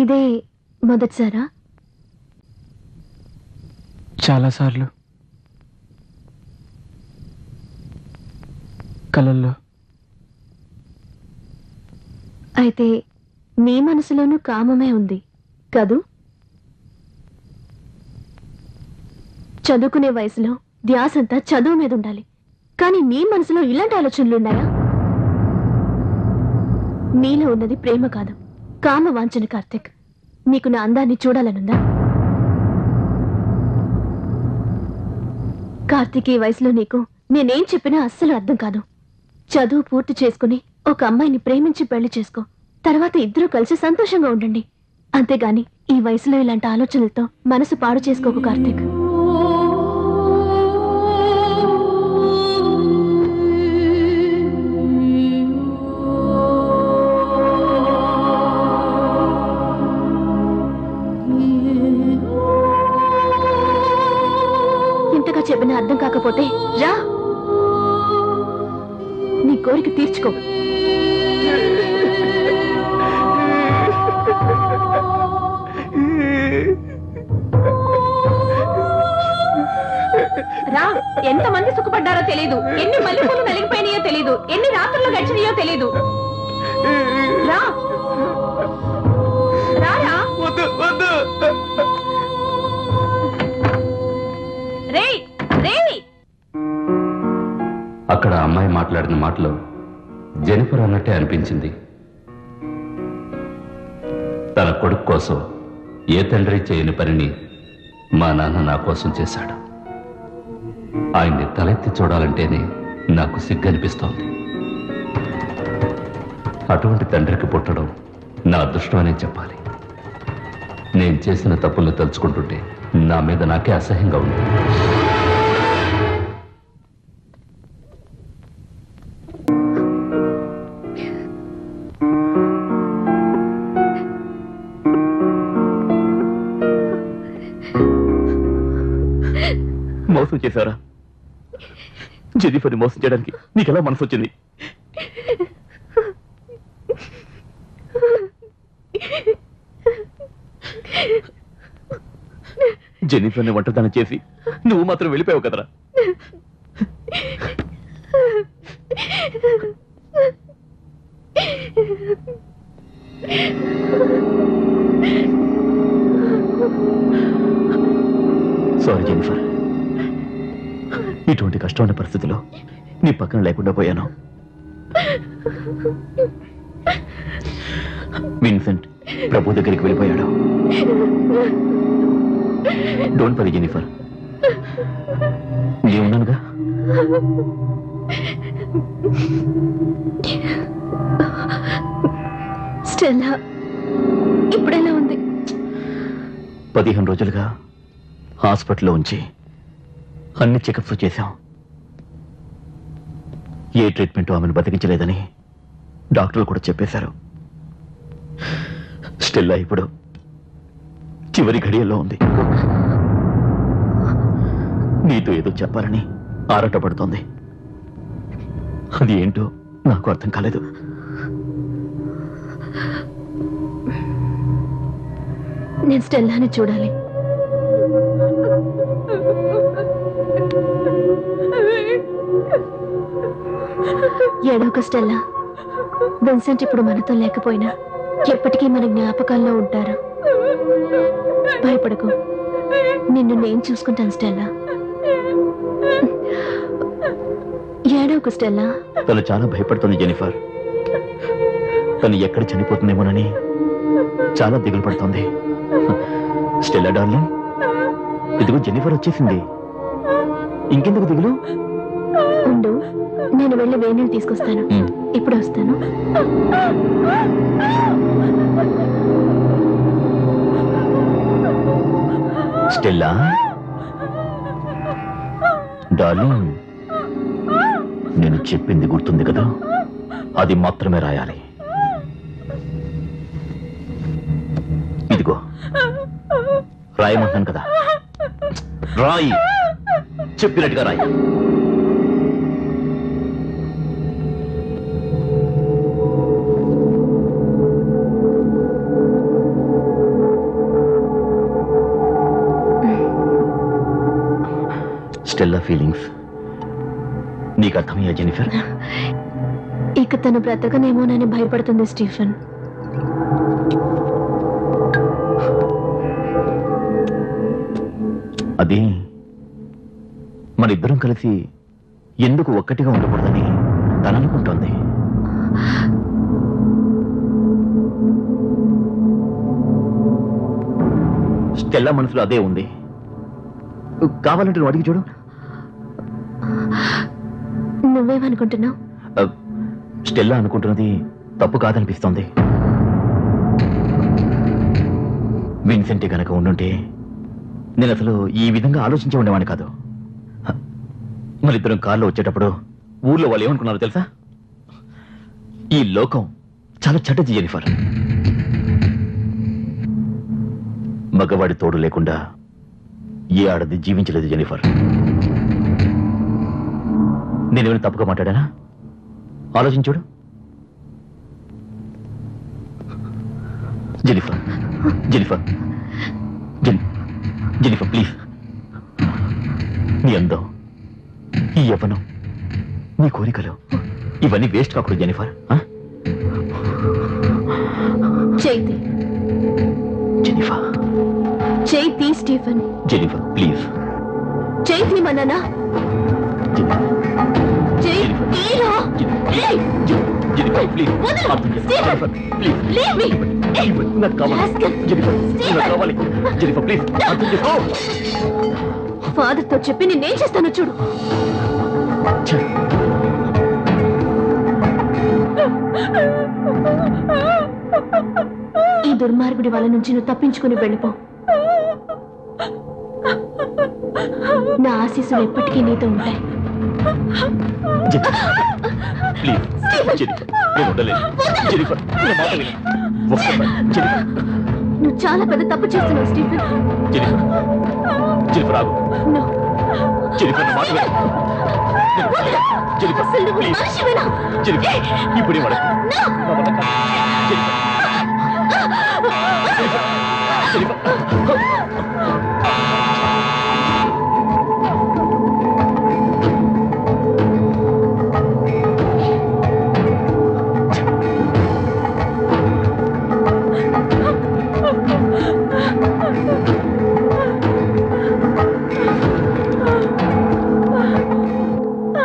ఇదే మొదటిసారా? చాలాసార్లు కలల్లో. అయితే నీ మనసులోనూ కామమే ఉంది కదూ? చదువుకునే వయసులో ధ్యాసంతా చదువు మీద ఉండాలి, కానీ నీ మనసులో ఇలాంటి ఆలోచనలున్నాయా? నీలో ఉన్నది ప్రేమ కాదు, కామ వాంఛన. కార్తిక్, నీకు నా అందాన్ని చూడాలనుందా? కార్తిక్, ఈ వయసులో నీకు నేనేం చెప్పినా అస్సలు అర్థం కాదు. చదువు పూర్తి చేసుకుని ఒక అమ్మాయిని ప్రేమించి పెళ్లి చేసుకో. తర్వాత ఇద్దరూ కలిసి సంతోషంగా ఉండండి. అంతేగాని ఈ వయసులో ఇలాంటి ఆలోచనలతో మనసు పాడు చేసుకోకు కార్తిక్. ఇంతగా చెప్పినా అర్థం కాకపోతే రా, నీ కోరిక తీర్చుకో. రా, ఎంతమంది సుఖపడ్డారో తెలీదు, ఎన్ని మల్లెపూలు నలిగిపోయినాయో తెలీదు, ఎన్ని రాత్రులు గడిచినాయో తెలీదు. రా రారా. రేయ్ రేయ్. అక్కడ అమ్మాయి మాట్లాడిన మాటలో జెనిఫర్ అన్నట్టే అనిపించింది. తన కొడుకు కోసం ఏ తండ్రి చేయని పనిని మా నాన్న నా కోసం చేశాడు. ఆయన్ని తలెత్తి చూడాలంటేనే నాకు సిగ్గనిపిస్తోంది. అటువంటి తండ్రికి పుట్టడం నా అదృష్టమనే చెప్పాలి. నేను చేసిన తప్పులను తలుచుకుంటుంటే నా మీద నాకే అసహ్యంగా ఉంది. మోసం చేశారా? జెనిఫర్ని మోసం చేయడానికి నీకెలా మనసు వచ్చింది? జెనిఫర్ని ఒంటరిదాన్ని చేసి నువ్వు మాత్రం వెళ్ళిపోయావు కదరా. సారీ జెనిఫర్, ఇటువంటి కష్టమైన పరిస్థితిలో నీ పక్కన లేకుండా పోయాను. విన్సెంట్ ప్రభు దగ్గరికి వెళ్ళిపోయాడు. డోంట్ వరీ జెనిఫర్, నేను ఉన్నానుగా. స్టెల్లా ఇప్పుడెలా ఉంది? 15 రోజులుగా హాస్పిటల్లో ఉంచి అన్ని చెకప్స్ చేశాం. ఏ ట్రీట్మెంట్ ఆమెను బతికించలేదని డాక్టర్లు కూడా చెప్పేశారు. స్టెల్లా ఇప్పుడు చివరి ఘడియల్లో ఉంది. నీతో ఏదో చెప్పాలని ఆరాటపడుతోంది. అది ఏంటో నాకు అర్థం కాలేదు. నేను స్టెల్లాని చూడాలి. ఏడోక స్టెల్లా, విన్సెంట్ ఇప్పుడు మనతో లేకపోయినా ఎప్పటికీ మన జ్ఞాపకాల్లో ఉంటారు. భయపడకు, నిన్ను నేను చూసుకుంటాను స్టెల్లా. ఏడోక స్టెల్లా. తను చాలా భయపడుతుంది జెనిఫర్. తను ఎక్కడ చనిపోతుందేమోనని చాలా దిగులు పడుతోంది. స్టెల్లా డార్లింగ్, ఇదిగో జెనిఫర్ వచ్చేసింది. ఇంకెందుకు దిగులు? ఉండు, నేను వెళ్ళి వేణీళ్ళు తీసుకొస్తాను. ఇప్పుడు వస్తాను. స్టెల్లా డార్లింగ్, నేను చెప్పింది గుర్తుంది కదా? అది మాత్రమే రాయాలి. ఇదిగో రాయమంటాను కదా, రాయి, చెప్పినట్టుగా రాయి. ఫీలింగ్స్ నీకు అర్థమయ్యా జెనిఫర్? ఇక తను బ్రతకనేమోనని భయపడుతుంది స్టీఫెన్. అది మన ఇద్దరం కలిసి ఎందుకు ఒక్కటిగా ఉండకూడదని తను అనుకుంటోంది. స్టెల్లా మనసులో అదే ఉంది. కావాలంటే నువ్వు అడిగి చూడు. నువ్వేమనుకుంటున్నావు? స్టెల్లా అనుకుంటున్నది తప్పు కాదనిపిస్తోంది. విన్సెంట్ గనక ఉండుంటే నేను అసలు ఈ విధంగా ఆలోచించే ఉండేవాడిని కాదు. మరిద్దరం కారులో వచ్చేటప్పుడు ఊర్లో వాళ్ళు ఏమనుకున్నారో తెలుసా? ఈ లోకం చాలా చెడ్డది జెనిఫర్. మగవాడి తోడు లేకుండా ఏ ఆడది జీవించలేదు జెనిఫర్. నేనేమైనా తప్పుగా మాట్లాడానా? ఆలోచించుడు. Jennifer Jennifer Jennifer please. నీ అందం, ఈ యవ్వనం, నీ కోరికలు ఇవన్నీ వేస్ట్ కాకూడదు Jennifer. Chaiti Jennifer Chaiti Stephen. Jennifer please. Chaiti మననా? Jennifer please. నాకు కావాలి జెనిఫర్, నాకు కావాలి జెనిఫర్ ప్లీజ్. ఫాదర్ తో చెప్పి నేనేం చేస్తానో చూడు. ఈ దుర్మార్గుడి వాళ్ళ నుంచి నువ్వు తప్పించుకుని వెళ్ళిపో. నా ఆశీస్సులు ఎప్పటికీ నీతో ఉంటాయి. నువ్వు చాలా పెద్ద తప్పు చేస్తున్నావు స్టీఫెన్. No. అసలు నువ్వు మనిషివేనా? ఇప్పుడు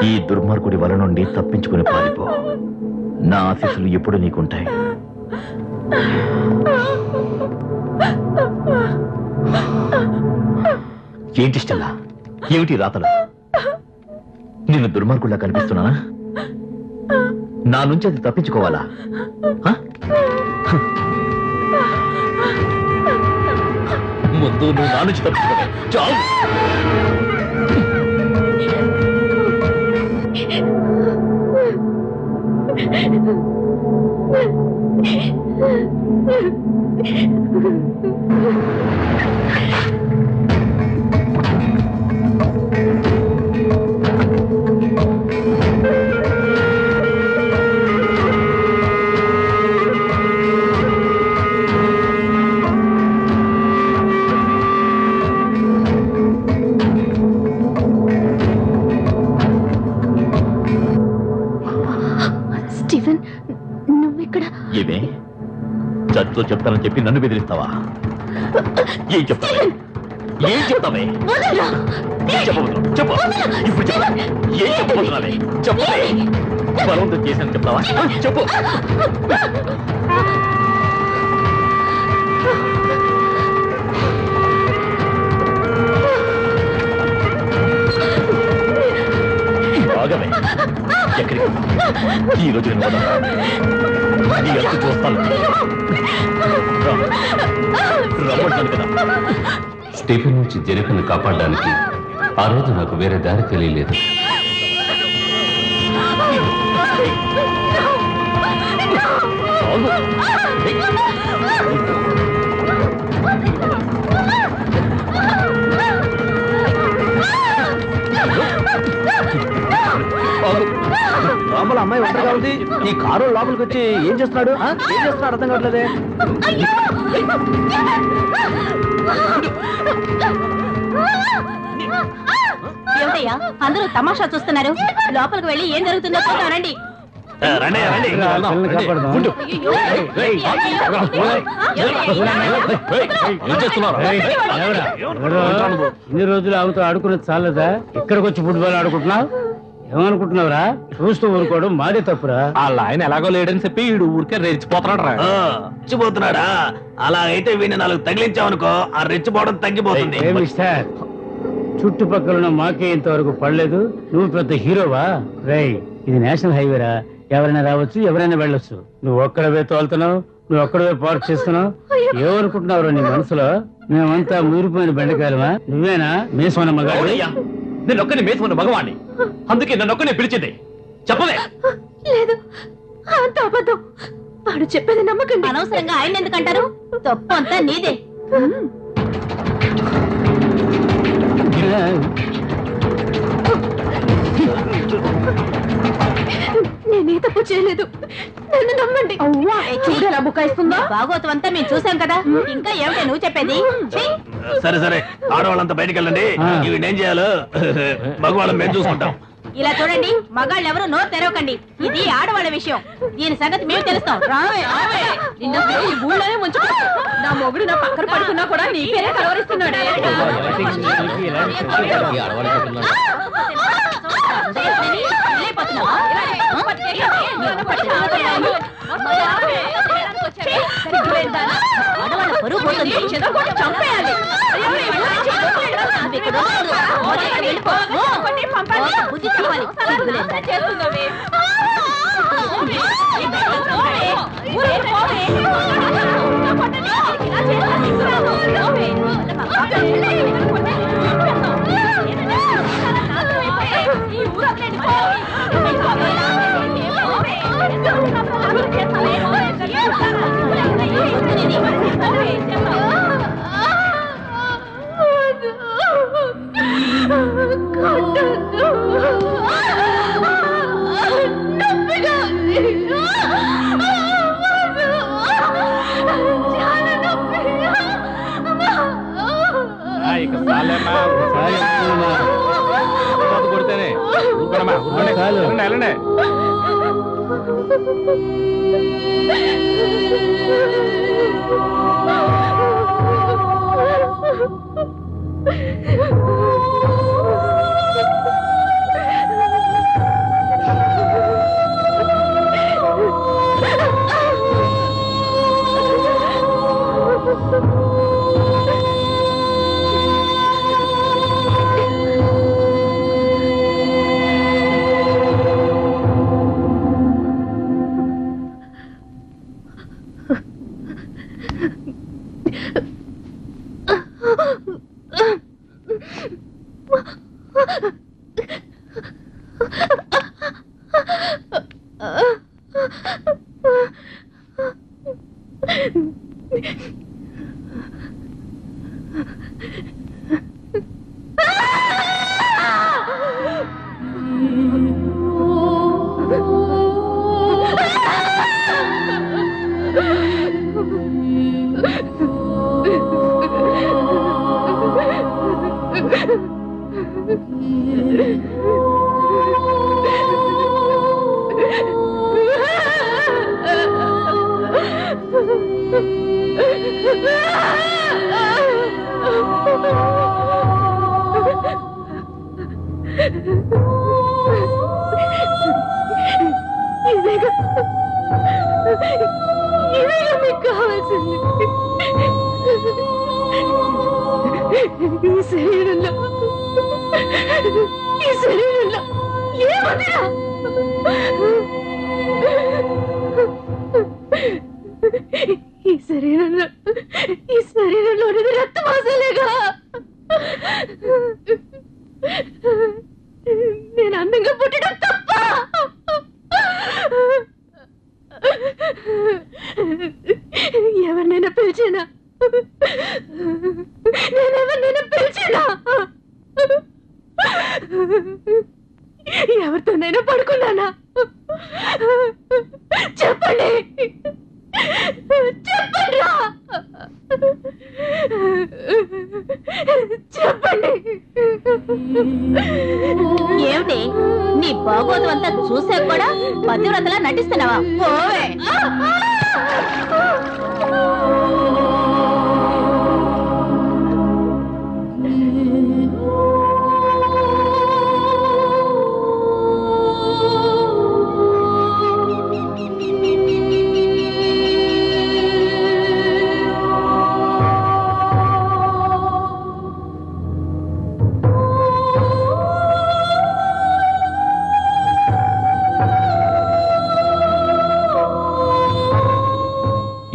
ఈ దుర్మార్గుడి వల నుండి తప్పించుకుని పారిపో. నా ఆశీస్సులు ఎప్పుడు నీకుంటాయి. ఏంటి స్టెల్లా, ఏమిటి రాతలు? నిన్ను దుర్మార్గుడిలా కనిపిస్తున్నానా? నా నుంచి అది తప్పించుకోవాలా? ముందు నువ్వు నా నుంచి తప్పించుకోవే. చాలు. స్టీఫెన్, నువ్విక్కడ? ఏమే చదువుతో చెప్తానని చెప్పి నన్ను బెదిరిస్తావా? ఏం చెప్తావే? ఏం చెప్తావే? ఏం చెప్పబోతున్నావు? చెప్పు. ఇప్పుడు చెప్పు. ఏం చెప్పబోతున్నావే? చెప్పే. బలవంతం చేశాను చెప్తావా? చెప్పు. బాగమే. ఎక్కడికి ఈ రోజు నేను నీ ఎంత చూస్తాను. రమ్మంటాను కదా. స్టీఫెన్ నుంచి జెనిఫర్ని కాపాడడానికి ఆ రోజు నాకు వేరే దారి తెలియలేదు. లోపల అమ్మాయి ఒంటరిగా ఉంది. ఈ కారు లోపలికి వచ్చి ఏం చేస్తున్నాడు? ఏం చేస్తున్నాడు అర్థం కావట్లేదే. ఏమిటయ్యా అందరూ తమాషా చూస్తున్నారు? లోపలికి వెళ్ళి ఏం జరుగుతుందో చూద్దానండి. రండి రండి ఉండు. ఏం చేస్తున్నారు? ఇన్ని రోజులు ఆమెతో ఆడుకున్నది చాలదా? ఇక్కడికి వచ్చి ఫుట్బాల్ ఆడుకుంటున్నావు? ఏమనుకుంటున్నావురా? చూస్తూ ఊరుకోవడం మాదే తప్పురా. వాళ్ళ ఆయన ఎలాగో లేడని చెప్పి వీడు ఊరికే రెచ్చిపోతున్నాడు రా. రెచ్చిపోతున్నాడా? అలా అయితే వీడిని 4 తగిలించావనుకో ఆ రెచ్చిపోవడం తగ్గిపోతుంది. ఏ మిస్టర్, చుట్టుపక్కల ఉన్న మాకే ఇంతవరకు పడలేదు, నువ్వు పెద్ద హీరోవా? రేయ్, ఇది నేషనల్ హైవేరా, ఎవరైనా రావచ్చు, ఎవరైనా వెళ్ళొచ్చు. నువ్వు ఒక్కడవే తోలుతున్నావు, నువ్వు ఒక్కడవే పార్క్ చేస్తున్నావు. ఏమనుకుంటున్నావు నీ మనసులో? మేమంతా మురిపోయిన బెండకాయలమా? నువ్వేనా మేసమన్న మగాడు? నేను ఒక్కని మేసుకున్న భగవాన్ని, అందుకే నన్ను ఒక్కనే పిలిచింది. చెప్పలే? లేదు, అంత అబద్ధం. వాడు చెప్పేది నమ్మకండి. అనవసరంగా ఆయన ఎందుకంటారు? తప్పు అంతా నీదే. నేనే తప్పు చేయలేదు, నన్ను నమ్మండి. చూడేలా బుకాయిస్తుందా? భాగవతం అంతా మేము చూసాం కదా, ఇంకా ఏమిటి నువ్వు చెప్పేది? సరే సరే, ఆడవాళ్ళంతా బయటికి వెళ్ళండి. ఇవి ఏం చేయాలో మగవాళ్ళం మేము చూసుకుంటాం. ఇలా చూడండి, మగాళ్ళు ఎవరు నోరు తెరవకండి. ఇది ఆడవాళ్ళ విషయం, దీని సంగతి మేము తెలుస్తాం. రావే రావే, నిన్న ఈ ఊళ్ళోనే ముంచుకో. నా మొగుడు నా పక్కన పడుకున్నా కూడా నీ పేరే కలవరిస్తున్నాడే. ఆడవాళ్ళ పరువు పోతుంది, చంపేయాలి. బుద్ధి చెప్పాలి. కొడితేనే వెళ్ళండి. ఈ శరీరంలో రక్త మాసాలేగా. నేను అందంగా పుట్టడం తప్ప? ఎవరినైనా పిలిచానా? నేనెవరినైనా పిలిచానా? ఎవరితోనైనా పడుకున్నానా? చెప్పండి, చెప్పండిరా, చెప్పండి. ఏమిటి నీ బాగోతం అంతా చూసే కూడా పతివ్రతలా నటిస్తున్నావా? ఓవే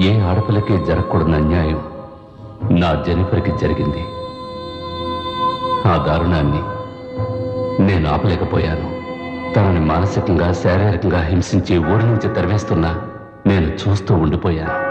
ఏ ఆడపిల్లకి జరగకూడని అన్యాయం నా జెనిఫర్కి జరిగింది. ఆ దారుణాన్ని నేను ఆపలేకపోయాను. తనని మానసికంగా శారీరకంగా హింసించి ఊరి నుంచి తరివేస్తున్నా నేను చూస్తూ ఉండిపోయాను.